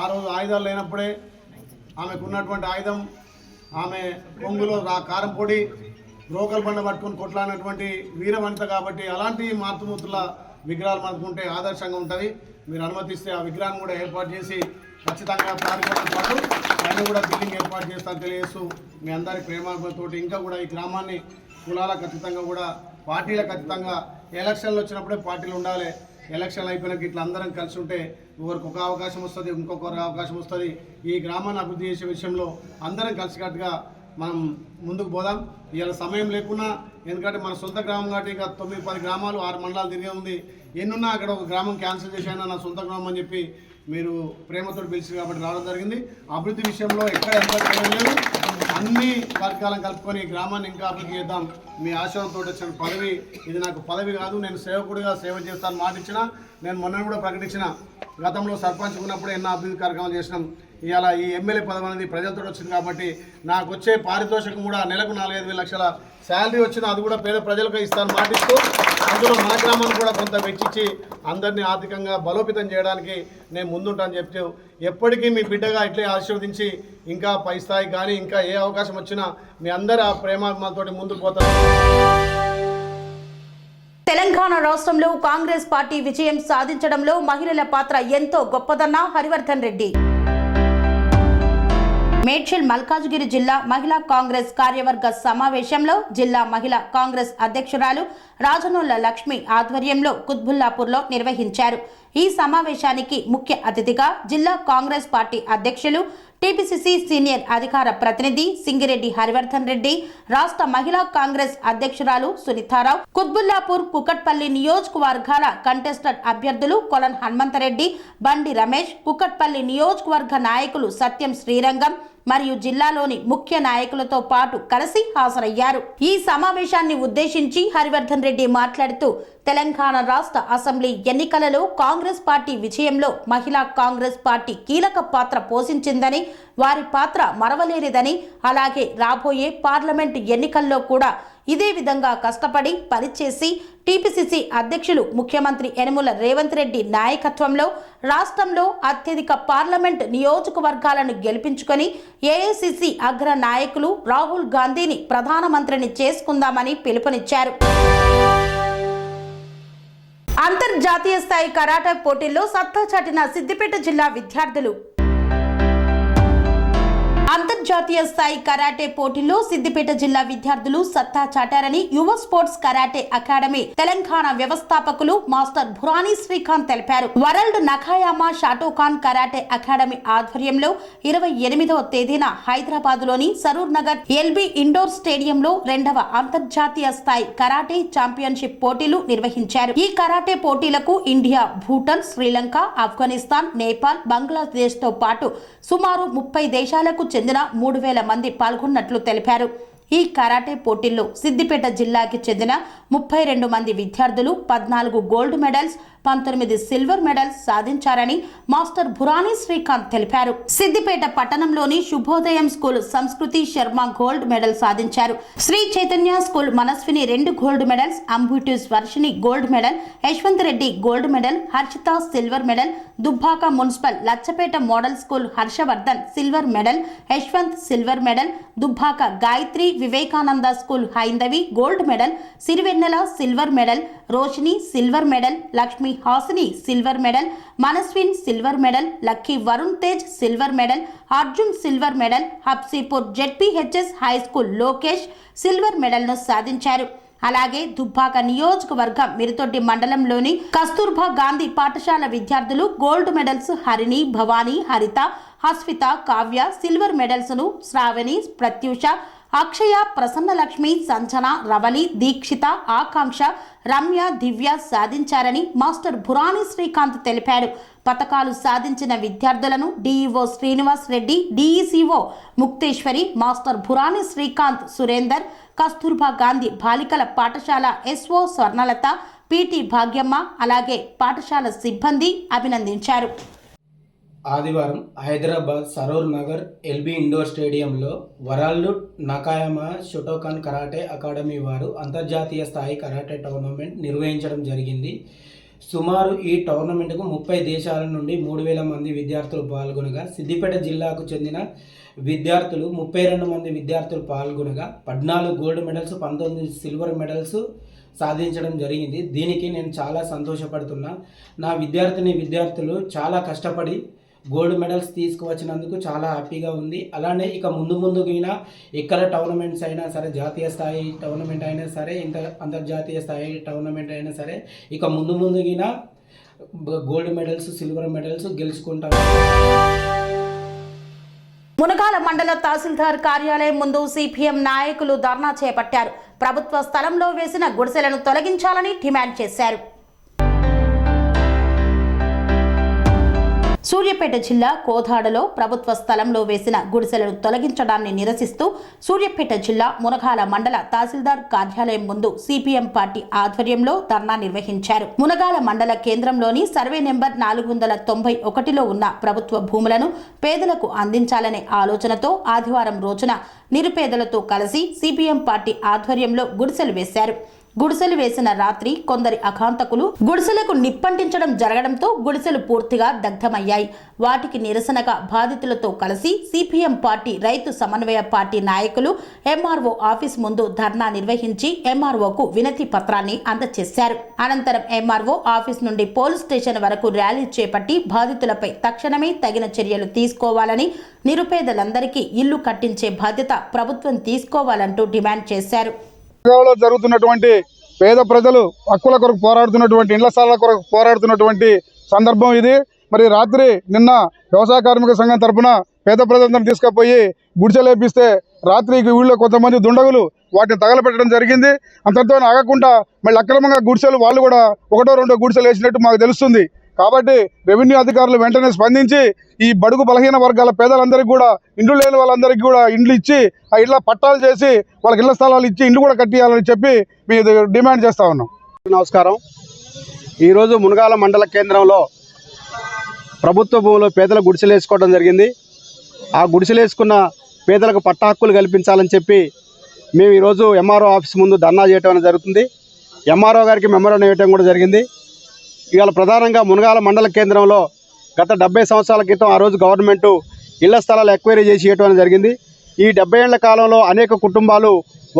ఆ రోజు ఆయుధాలు లేనప్పుడే ఆమెకు ఉన్నటువంటి ఆయుధం ఆమె కొంగులో కారం పొడి రోకల్ బండ పట్టుకొని కొట్లాడినటువంటి వీరవనిత కాబట్టి అలాంటి మాతృమూర్తుల విగ్రహాలు మనకుంటే ఆదర్శంగా ఉంటుంది. మీరు అనుమతిస్తే ఆ విగ్రహాన్ని కూడా ఏర్పాటు చేసి ఖచ్చితంగా పాల్గొనడంతో పాటు ఆయన కూడా బిల్డింగ్ ఏర్పాటు చేస్తాను తెలియజేస్తూ మీ అందరి ప్రేమతో ఇంకా కూడా ఈ గ్రామాన్ని కులాలకు అతీతంగా కూడా పార్టీలకు అతీతంగా ఎలక్షన్లు వచ్చినప్పుడే పార్టీలు ఉండాలి. ఎలక్షన్లు అయిపోయినాక ఇట్లా అందరం కలిసి ఉంటే ఒకరికి ఒక అవకాశం వస్తుంది, ఇంకొకరికి అవకాశం వస్తుంది. ఈ గ్రామాన్ని అభివృద్ధి చేసే విషయంలో అందరం కలిసికట్టుగా మనం ముందుకు పోదాం. ఇవాళ సమయం లేకున్నా, ఎందుకంటే మన సొంత గ్రామం కాబట్టి ఇక 9-10 గ్రామాలు 6 మండలాలు తిరిగే ఉంది. ఎన్నున్నా అక్కడ ఒక గ్రామం క్యాన్సిల్ చేశాను నా సొంత గ్రామం అని చెప్పి మీరు ప్రేమతో పిలిచి కాబట్టి రావడం జరిగింది. అభివృద్ధి విషయంలో ఎక్కడ ఎంత చేయడం లేదు, అన్ని వర్గాలను కలుపుకొని గ్రామాన్ని ఇంకా అభివృద్ధి చేద్దాం. మీ ఆశయంతో వచ్చిన పదవి ఇది నాకు పదవి కాదు, నేను సేవకుడిగా సేవ చేస్తాను మాట ఇచ్చిన. నేను మొన్న కూడా ప్రకటించిన, గతంలో సర్పంచ్ ఉన్నప్పుడు ఎన్నో అభివృద్ధి కార్యక్రమాలు చేసినాం. ఇవాళ ఈ ఎమ్మెల్యే పదవి అనేది ప్రజలతో వచ్చింది కాబట్టి నాకు వచ్చే పారితోషికం కూడా నెలకు 4-5 లక్షల శాలరీ వచ్చినా అది కూడా పేద ప్రజలకు ఇస్తాను మాటిస్తూ, అందులో మన గ్రామాన్ని కూడా కొంత వెచ్చించి అందరినీ ఆర్థికంగా బలోపేతం చేయడానికి నేను ముందుంటానని చెప్తూ, ఎప్పటికీ మీ బిడ్డగా ఇట్లే ఆశీర్వదించి ఇంకా పై స్థాయి కానీ ఇంకా ఏ అవకాశం వచ్చినా మీ అందరి ఆ ప్రేమాభిమానంతో ముందుకు పోతాను. తెలంగాణ రాష్ట్రంలో కాంగ్రెస్ పార్టీ విజయం సాధించడంలో మహిళల పాత్ర ఎంతో గొప్పదన్న హరివర్ధన్ రెడ్డి. మేడ్చల్ మల్కాజ్గిరి జిల్లా మహిళా కాంగ్రెస్ కార్యవర్గ సమావేశంలో జిల్లా మహిళా కాంగ్రెస్ అధ్యక్షురాలు రాజనోళ్ల లక్ష్మి ఆధ్వర్యంలో కుత్బుల్లాపూర్లో నిర్వహించారు. ఈ సమావేశానికి ముఖ్య అతిథిగా జిల్లా కాంగ్రెస్ పార్టీ అధ్యక్షులు టీపీసీసీ సీనియర్ అధికార ప్రతినిధి సింగిరెడ్డి హరివర్ధన్ రెడ్డి, రాష్ట్ర మహిళా కాంగ్రెస్ అధ్యక్షురాలు సునీతారావు, కుత్బుల్లాపూర్ కుకట్పల్లి నియోజకవర్గాల కంటెస్టెడ్ అభ్యర్థులు కొలన్ హనుమంతరెడ్డి, బండి రమేష్, కుకట్పల్లి నియోజకవర్గ నాయకులు సత్యం శ్రీరంగం మరియు జిల్లాలోని ముఖ్య నాయకులతో పాటు కలిసి హాజరయ్యారు. ఈ సమావేశాన్ని ఉద్దేశించి హరివర్ధన్ రెడ్డి మాట్లాడుతూ, తెలంగాణ రాష్ట్ర అసెంబ్లీ ఎన్నికలలో కాంగ్రెస్ పార్టీ విజయంలో మహిళా కాంగ్రెస్ పార్టీ కీలక పాత్ర పోషించిందని, వారి పాత్ర మరవలేనిదని, అలాగే రాబోయే పార్లమెంటు ఎన్నికల్లో కూడా ఇదే విధంగా కష్టపడి పనిచేసి టీపీసీసీ అధ్యక్షులు ముఖ్యమంత్రి యనమల రేవంత్ రెడ్డి నాయకత్వంలో రాష్ట్రంలో అత్యధిక పార్లమెంట్ నియోజకవర్గాలను గెలిపించుకొని ఏఐసీసీ అగ్ర నాయకులు రాహుల్ గాంధీని ప్రధానమంత్రిని చేసుకుందామని పిలుపునిచ్చారు. అంతర్జాతీయ స్థాయి కరాటే పోటీల్లో సత్తా చాటిన సిద్దిపేట జిల్లా విద్యార్థులు. అంతర్జాతీయ స్థాయి కరాటే పోటీల్లో సిద్దిపేట జిల్లా విద్యార్థులు సత్తా చాటారని యువ స్పోర్ట్స్ కరాటే అకాడమీ తెలంగాణ వ్యవస్థాపకులు మాస్టర్ భురాని శ్రీకాంత్ తెలిపారు. వరల్డ్ నఖాయామా షాటోకాన్ కరాటే అకాడమీ ఆధ్వర్యంలో 28వ తేదీన హైదరాబాద్ లోని సరూర్ నగర్ ఎల్బీ ఇండోర్ స్టేడియంలో 2వ అంతర్జాతీయ స్థాయి కరాటే ఛాంపియన్షిప్ పోటీలు నిర్వహించారు. ఈ కరాటే పోటీలకు ఇండియా, భూటాన్, శ్రీలంక, ఆఫ్ఘనిస్తాన్, నేపాల్, బంగ్లాదేశ్ తో పాటు సుమారు 30 దేశాలకు చెందిన 3000 మంది పాల్గొన్నట్లు తెలిపారు. ఈ కరాటే పోటీల్లో సిద్దిపేట జిల్లాకి చెందిన 32 మంది విద్యార్థులు 14 గోల్డ్ మెడల్స్, 19 సిల్వర్ మెడల్స్ సాధించారని మాస్టర్ భురాని శ్రీకాంత్ తెలిపారు. సిద్దిపేట పట్టణంలోని శుభోదయం స్కూల్ సంస్కృతి శర్మ గోల్డ్ మెడల్ సాధించారు. Sri Chaitanya school Manaswini 2 gold medals, అంబుటివ్స్ Varshini gold medal, Yashwanth Reddy gold medal, Harshitha silver medal, Dubbaka municipal Lachhapeta model school Harshavardhan silver medal, Yashwanth silver medal, Dubbaka Gayatri Vivekananda school Haindavi gold medal, Sirivennela silver medal, Roshini silver medal, Lakshmi Hasini silver medal, Manaswin silver medal, Lucky Varun Tej silver medal, Arjun silver medal, Habsipur ZPHS high school Lokesh silver medal ను సాధించారు. అలాగే దుబ్బాక నియోజకవర్గం మిరుతొడ్డి మండలంలోని కస్తూర్బా గాంధీ పాఠశాల విద్యార్థులు గోల్డ్ మెడల్స్ హరిణి, భవానీ, హరిత, హస్విత, కావ్య సిల్వర్ మెడల్స్ ను శ్రావణి, ప్రత్యూష, అక్షయ, ప్రసన్నలక్ష్మి, సంజన, రవలి, దీక్షిత, ఆకాంక్ష, రమ్య, దివ్య సాధించారని మాస్టర్ భురాని శ్రీకాంత్ తెలిపారు. పతకాలు సాధించిన విద్యార్థులను డిఈఓ శ్రీనివాస్ రెడ్డి, డిఈసిఓ ముక్తేశ్వరి, మాస్టర్ భురాని శ్రీకాంత్, సురేందర్, కస్తూర్బా గాంధీ బాలికల పాఠశాల ఎస్ఓ స్వర్ణలత, పిటి భాగ్యమ్మ, అలాగే పాఠశాల సిబ్బంది అభినందించారు. ఆదివారం హైదరాబాద్ సరూర్ నగర్ ఎల్బీ ఇండోర్ స్టేడియంలో వరల్డ్ నఖాయామా షోటోకాన్ కరాటే అకాడమీ వారు అంతర్జాతీయ స్థాయి కరాటే టోర్నమెంట్ నిర్వహించడం జరిగింది. సుమారు ఈ టోర్నమెంట్కు 30 దేశాల నుండి 3000 మంది విద్యార్థులు పాల్గొనగా సిద్దిపేట జిల్లాకు చెందిన విద్యార్థులు 32 మంది విద్యార్థులు పాల్గొనగా 14 గోల్డ్ మెడల్స్, 19 సిల్వర్ మెడల్స్ సాధించడం జరిగింది. దీనికి నేను చాలా సంతోషపడుతున్నా. నా విద్యార్థులు చాలా కష్టపడి గోల్డ్ మెడల్స్ తీసుకువచ్చినందుకు చాలా హ్యాపీగా ఉంది. అలానే ఇక ముందుగిన ఎక్కడ టోర్నమెంట్స్ అయినా సరే, జాతీయ స్థాయి టోర్నమెంట్ అయినా సరే, అంతర్జాతీయ స్థాయి టోర్నమెంట్ అయినా సరే, ఇక ముందుగిన గోల్డ్ మెడల్స్, సిల్వర్ మెడల్స్ గెలుచుకుంటాం. మునగాల మండల తహసీల్దార్ కార్యాలయం ముందు సిపిఎం నాయకులు ధర్నా చేపట్టారు. ప్రభుత్వ స్థలంలో వేసిన గుడిసెలను తొలగించాలని డిమాండ్ చేశారు. సూర్యాపేట జిల్లా కోదాడలో ప్రభుత్వ స్థలంలో వేసిన గుడిసెలను తొలగించడాన్ని నిరసిస్తూ సూర్యాపేట జిల్లా మునగాల మండల తహసీల్దార్ కార్యాలయం ముందు సిపిఎం పార్టీ ఆధ్వర్యంలో ధర్నా నిర్వహించారు. మునగాల మండల కేంద్రంలోని సర్వే నెంబర్ 491లో ఉన్న ప్రభుత్వ భూములను పేదలకు అందించాలనే ఆలోచనతో ఆదివారం రోజున నిరుపేదలతో కలిసి సిపిఎం పార్టీ ఆధ్వర్యంలో గుడిసెలు వేశారు. గుడిసెలు వేసిన రాత్రి కొందరి అఘాంతకులు గుడిసెలకు నిప్పంటించడం జరగడంతో గుడిసెలు పూర్తిగా దగ్ధమయ్యాయి. వాటికి నిరసనగా బాధితులతో కలిసి సిపిఎం పార్టీ రైతు సమన్వయ పార్టీ నాయకులు ఎంఆర్ఓ ఆఫీస్ ముందు ధర్నా నిర్వహించి ఎంఆర్ఓకు వినతి పత్రాన్ని అందజేశారు. అనంతరం ఎంఆర్ఓ ఆఫీస్ నుండి పోలీస్ స్టేషన్ వరకు ర్యాలీ చేపట్టి బాధితులపై తక్షణమే తగిన చర్యలు తీసుకోవాలని, నిరుపేదలందరికీ ఇల్లు కట్టించే బాధ్యత ప్రభుత్వం తీసుకోవాలంటూ డిమాండ్ చేశారు. జరుగుతున్నటువంటి పేద ప్రజలు హక్కుల కొరకు పోరాడుతున్నటువంటి, ఇళ్ల స్థలాల కొరకు పోరాడుతున్నటువంటి సందర్భం ఇది. మరి రాత్రి నిన్న వ్యవసాయ కార్మిక సంఘం తరఫున పేద ప్రజలందరినీ తీసుకుపోయి గుడిసెలేపిస్తే రాత్రికి ఊళ్ళో కొంతమంది దుండగులు వాటిని తగలపెట్టడం జరిగింది. అంతటితో ఆగకుండా మళ్ళీ అక్రమంగా గుడిసెలు వాళ్ళు కూడా 1-2 గుడిసెలు వేసినట్టు మాకు తెలుస్తుంది. కాబట్టి రెవెన్యూ అధికారులు వెంటనే స్పందించి ఈ బడుగు బలహీన వర్గాల పేదలందరికీ కూడా, ఇండ్లు లేని వాళ్ళందరికీ కూడా ఇండ్లు ఇచ్చి, ఆ ఇళ్ల పట్టాలు చేసి వాళ్ళకి ఇళ్ల స్థలాలు ఇచ్చి ఇండ్లు కూడా కట్టియాలని చెప్పి మేము డిమాండ్ చేస్తూ ఉన్నాం. నమస్కారం. ఈరోజు మునగాల మండల కేంద్రంలో ప్రభుత్వ భూములో పేదల గుడిసెలు వేసుకోవడం జరిగింది. ఆ గుడిసెలు వేసుకున్న పేదలకు పట్టా హక్కులు కల్పించాలని చెప్పి మేము ఈరోజు ఎంఆర్ఓ ఆఫీస్ ముందు ధర్నా చేయడం జరుగుతుంది. ఎంఆర్ఓ గారికి మెమోరాండం ఇవ్వడం కూడా జరిగింది. ఇవాళ ప్రధానంగా మునగాల మండల కేంద్రంలో గత 70 సంవత్సరాల క్రితం ఆ రోజు గవర్నమెంటు ఇళ్ల స్థలాలు ఎక్వైరీ చేసి ఇవ్వడం జరిగింది. ఈ 70 ఏళ్ల కాలంలో అనేక కుటుంబాలు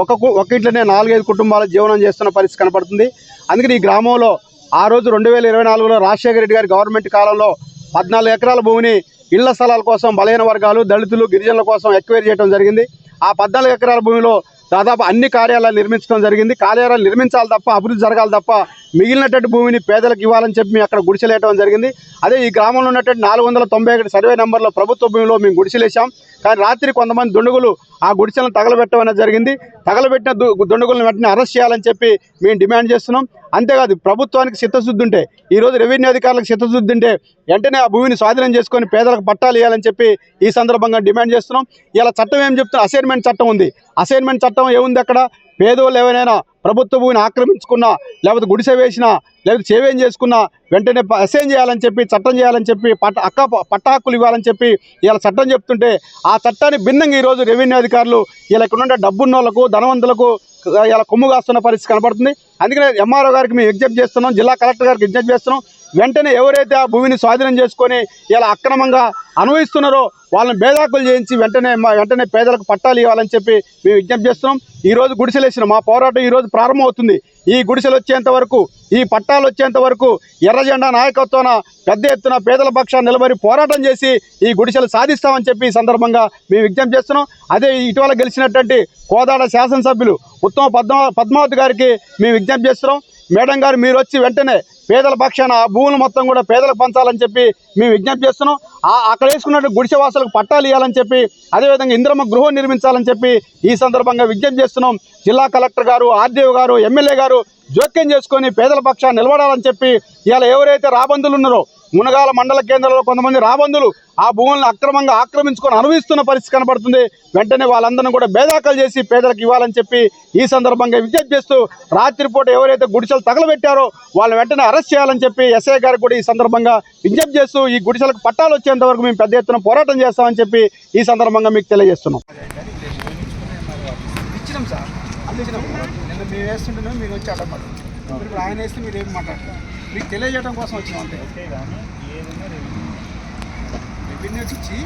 ఒక ఇంట్లోనే 4-5 కుటుంబాలు జీవనం చేస్తున్న పరిస్థితి కనపడుతుంది. అందుకని ఈ గ్రామంలో ఆ రోజు 2024లో రాజశేఖర రెడ్డి గారి గవర్నమెంట్ కాలంలో 14 ఎకరాల భూమిని ఇళ్ల స్థలాల కోసం బలహీన వర్గాలు, దళితులు, గిరిజనుల కోసం ఎక్వైర్ చేయడం జరిగింది. ఆ 14 ఎకరాల భూమిలో దాదాపు అన్ని కార్యాలయాలు నిర్మించడం జరిగింది. కార్యాలయాలు నిర్మించాలి తప్ప, అభివృద్ధి జరగాలి తప్ప, మిగిలినటువంటి భూమిని పేదలకు ఇవ్వాలని చెప్పి మేము అక్కడ గుడిసెలేయడం జరిగింది. అదే ఈ గ్రామంలో ఉన్నటువంటి 491 సర్వే నెంబర్లో ప్రభుత్వ భూమిలో మేము గుడిసెలేసాం. కానీ రాత్రి కొంతమంది దుండగులు ఆ గుడిసెలను తగలబెట్టడం జరిగింది. తగలబెట్టిన దుండగులను వెంటనే అరెస్ట్ చేయాలని చెప్పి మేము డిమాండ్ చేస్తున్నాం. అంతేకాదు, ప్రభుత్వానికి చిత్తశుద్ధి ఉంటే, ఈరోజు రెవెన్యూ అధికారులకు చిత్తశుద్ధి ఉంటే వెంటనే ఆ భూమిని స్వాధీనం చేసుకొని పేదలకు పట్టాలు ఇవ్వాలని చెప్పి ఈ సందర్భంగా డిమాండ్ చేస్తున్నాం. ఇలా చట్టం ఏం చెప్తున్నా, అసైన్మెంట్ చట్టం ఉంది. అసైన్మెంట్ చట్టం ఏముంది అక్కడ? పేదోళ్ళు ఎవరైనా ప్రభుత్వ భూమిని ఆక్రమించుకున్నా, లేకపోతే గుడిసె వేసినా, లేకపోతే చేవేం చేసుకున్నా వెంటనే అసైన్ చేయాలని చెప్పి, చట్టం చేయాలని చెప్పి, పట్ట హక్కులు ఇవ్వాలని చెప్పి ఇలా చట్టం చెప్తుంటే, ఆ చట్టాన్ని భిన్నంగా ఈరోజు రెవెన్యూ అధికారులు ఇలా ఇక్కడ ఉండే డబ్బున్న వాళ్ళకు, ధనవంతులకు ఇలా కొమ్ము కాస్తున్న పరిస్థితి కనబడుతుంది. అందుకనే ఎంఆర్ఓ గారికి మేము విజ్ఞప్తి చేస్తున్నాం, జిల్లా కలెక్టర్ గారికి విజ్ఞప్తి చేస్తున్నాం. వెంటనే ఎవరైతే ఆ భూమిని స్వాధీనం చేసుకొని ఇలా అక్రమంగా అనుభవిస్తున్నారో వాళ్ళని బేదాకులు చేయించి వెంటనే పేదలకు పట్టాలు ఇవ్వాలని చెప్పి మేము విజ్ఞప్తి చేస్తున్నాం. ఈరోజు గుడిసెలేసిన మా పోరాటం ఈరోజు ప్రారంభమవుతుంది. ఈ గుడిసెలు వచ్చేంత వరకు, ఈ పట్టాలు వచ్చేంత వరకు ఎర్ర జెండా నాయకత్వాన పెద్ద ఎత్తున పేదల పక్షాన్ని నిలబడి పోరాటం చేసి ఈ గుడిసెలు సాధిస్తామని చెప్పి ఈ సందర్భంగా మేము విజ్ఞప్తి చేస్తున్నాం. అదే ఇటీవల గెలిచినటువంటి కోదాడ శాసనసభ్యులు ఉత్తమ పద్మావతి గారికి మేము విజ్ఞప్తి చేస్తున్నాం. మేడం గారు, మీరు వచ్చి వెంటనే పేదల పక్షాన ఆ భూములు మొత్తం కూడా పేదలకు పంచాలని చెప్పి మేము విజ్ఞప్తి చేస్తున్నాం. అక్కడ వేసుకున్నట్టు గుడిసెవాసులకు పట్టాలు ఇవ్వాలని చెప్పి, అదేవిధంగా ఇంద్రమ్మ గృహం నిర్మించాలని చెప్పి ఈ సందర్భంగా విజ్ఞప్తి చేస్తున్నాం. జిల్లా కలెక్టర్ గారు, ఆర్డీఓ గారు, ఎమ్మెల్యే గారు జోక్యం చేసుకొని పేదల పక్షాన్ని నిలబడాలని చెప్పి ఇలా ఎవరైతే రాబందులు ఉన్నారో, మునగాల మండల కేంద్రంలో కొంతమంది రాబందులు ఆ భూములను అక్రమంగా ఆక్రమించుకొని అనుభవిస్తున్న పరిస్థితి కనబడుతుంది. వెంటనే వాళ్ళందరినీ కూడా బేదాఖలు చేసి పేదలకు ఇవ్వాలని చెప్పి ఈ సందర్భంగా విజ్ఞప్తి చేస్తూ, రాత్రిపూట ఎవరైతే గుడిసెలు తగలబెట్టారో వాళ్ళని వెంటనే అరెస్ట్ చేయాలని చెప్పి ఎస్ఐ గారికి కూడా ఈ సందర్భంగా విజ్ఞప్తి చేస్తూ, ఈ గుడిసెలకు పట్టాలు వచ్చేంత వరకు మేము పెద్ద ఎత్తున పోరాటం చేస్తామని చెప్పి ఈ సందర్భంగా మీకు తెలియజేస్తున్నాం. ఇచ్చినాం సార్, అందించినాం. నిన్న మేము వేస్తుంటే మీరు వచ్చి అడ్డపడ్డారు. ఇప్పుడు ఆయన వేస్తే మీరు ఏం మాట్లాడతారు? మీకు తెలియజేయడం కోసం వచ్చినాం అంతే. రెవెన్యూ ఇచ్చి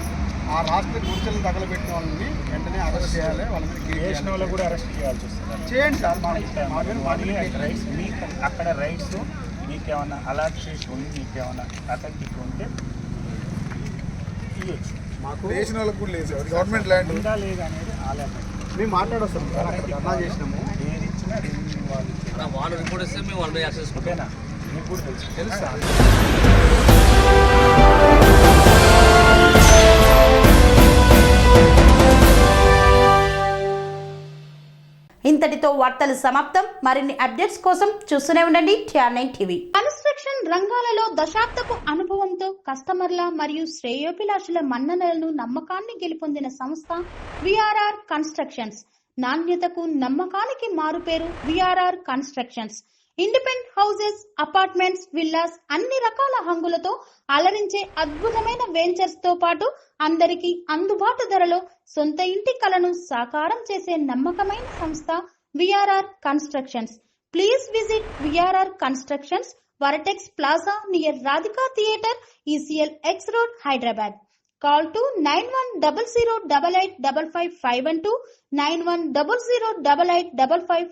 ఆ రాష్ట్ర గుడిసెలను తగలబెట్టిన వాళ్ళని వెంటనే అరెస్ట్ చేయాలి. వాళ్ళ మీద కూడా అరెస్ట్ చేయాల్సి వస్తుంది. చేయండి సార్. రైట్స్ మీకు అక్కడ రైట్స్ మీకేమన్నా అలాట్ చేసి ఉండి మీకేమన్నా అటెంక్ట్ ఉంటే ఇవ్వచ్చు. మాకు వేసిన వాళ్ళకు కూడా లేదు. గవర్నమెంట్ ల్యాండ్ ఉందా లేదా అనేది ఆలోచన మేము మాట్లాడొస్తాం సార్. అక్కడ ధర్నా చేసినాము. ఏది ఇచ్చినా రెవెన్యూ వాళ్ళు రిపోర్ట్ ఇస్తే మేము వాళ్ళు యాక్సెస్ ఓకేనా? మీకు కూడా తెలుసు సార్. ఇంతటితో వార్తలు సమాప్తం. మరిన్ని అప్డేట్స్ కోసం చూస్తూనే ఉండండి TR9 టీవీ. కన్స్ట్రక్షన్ రంగాలలో దశాబ్దపు అనుభవంతో కస్టమర్ల మరియు శ్రేయోభిలాషుల మన్ననలను, నమ్మకాన్ని గెలుపొందిన సంస్థ VRR కన్స్ట్రక్షన్స్. నాణ్యతకు, నమ్మకానికి మారుపేరు VRR constructions. Independent houses, apartments, villas అన్ని రకాల హంగులతో అలరించే అద్భుతమైన వెంచర్స్ తో పాటు అందరికీ అందుబాటు ధరలో సొంత ఇంటి కలను సాకారం చేసే నమ్మకమైన సంస్థ VRR constructions. Please visit VRR constructions, Varatex Plaza near Radhika Theatre, ECL X Road, Hyderabad. Call to 910088555512, 9100885555.